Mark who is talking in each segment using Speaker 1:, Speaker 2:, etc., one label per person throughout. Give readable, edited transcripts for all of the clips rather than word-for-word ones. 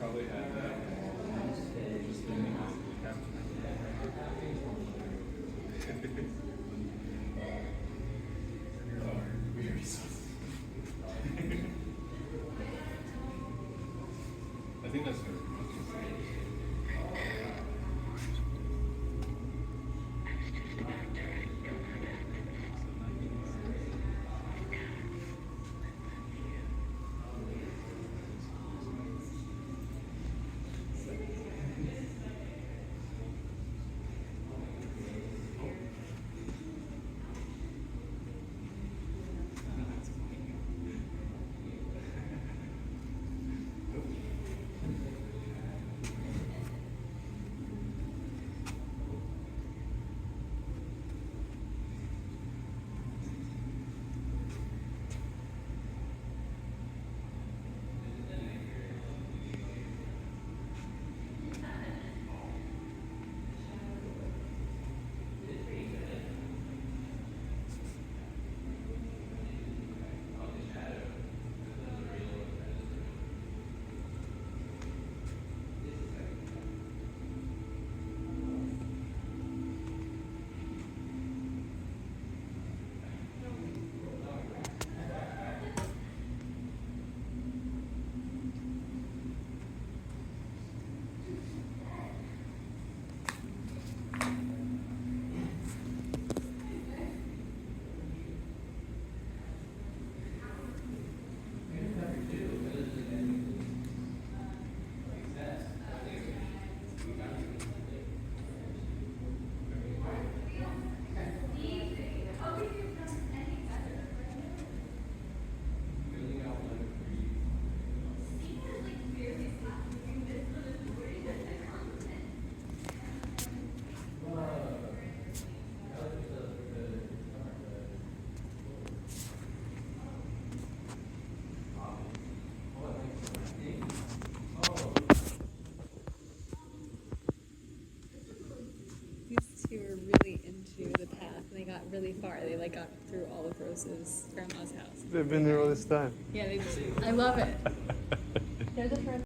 Speaker 1: probably had just been I think that's her.
Speaker 2: These two were really into the path, and they got really far. They like got through all of Rose's grandma's house.
Speaker 3: They've been there all this time.
Speaker 2: Yeah, they just. I love it. They're the first.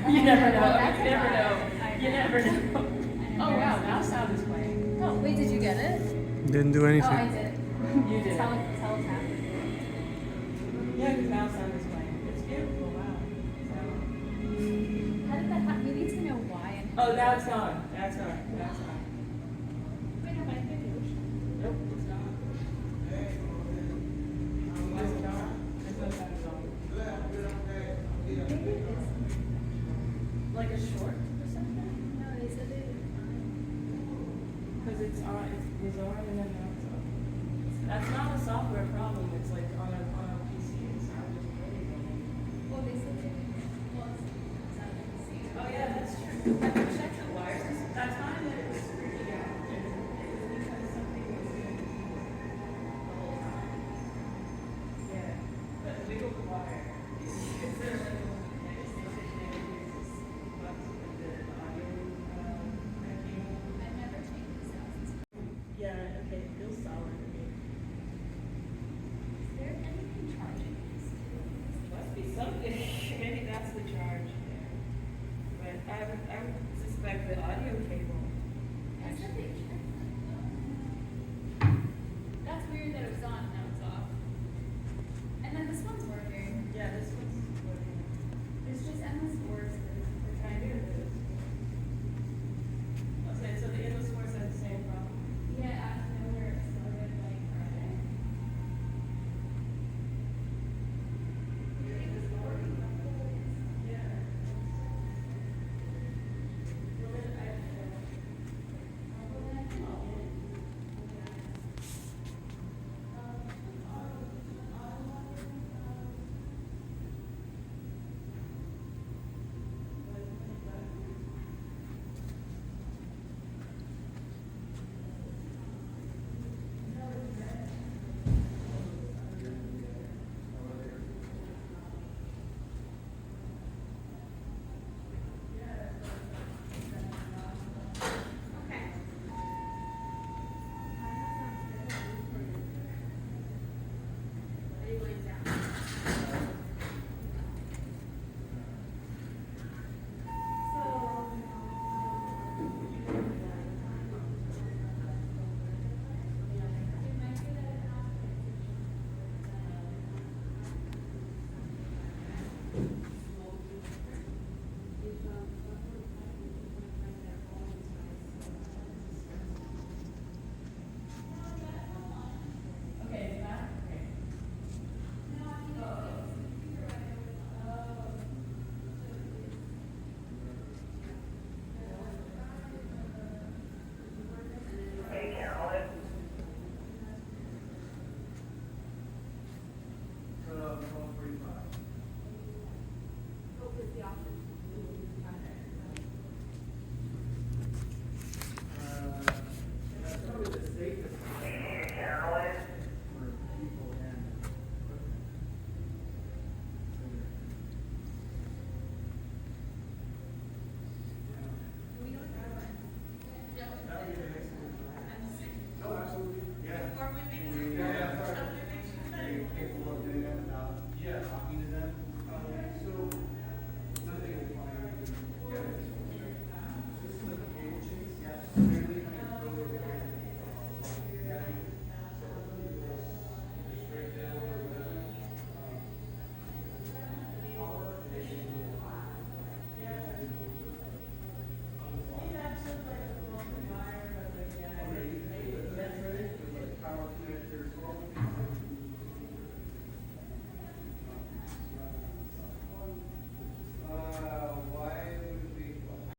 Speaker 3: You never know.
Speaker 2: That's
Speaker 3: You never
Speaker 2: a
Speaker 3: know.
Speaker 2: vibe. I
Speaker 3: You
Speaker 2: know.
Speaker 3: never know. Oh wow, now sound is playing.
Speaker 2: Oh, wait, did you get it?
Speaker 4: Didn't do
Speaker 2: Oh,
Speaker 4: anything.
Speaker 2: I did.
Speaker 3: You did.
Speaker 2: Teletap.
Speaker 3: Yeah, because now sound is playing. It's beautiful. Wow.
Speaker 2: How did that happen? We need to know why and how.
Speaker 3: Oh, now it's gone. That's gone. That's gone.
Speaker 2: Wait, have I been
Speaker 3: Nope, it's not. Was it not? There's no sound at all.
Speaker 2: Maybe it is.
Speaker 3: Like a short or something?
Speaker 2: No, they said it.
Speaker 3: Because it's on, it was on and then now it's off. That's not a software problem, it's like on a PC, it's not just really going.
Speaker 2: Well, they said it was.
Speaker 3: Oh yeah, that's true. Have you checked the wires? That time that it was freaking out, it was because something was doing the whole time. Yeah, but the wiggle wire, is there like a station there uses buttons with the audio cranking?
Speaker 2: I've never changed the sounds.
Speaker 3: Yeah, okay, it feels solid to me.
Speaker 2: Is there anything charging this?
Speaker 3: Must be something. Maybe that's the charge there. But I would suspect the audio cable.
Speaker 2: I said they checked that. That's weird that it was on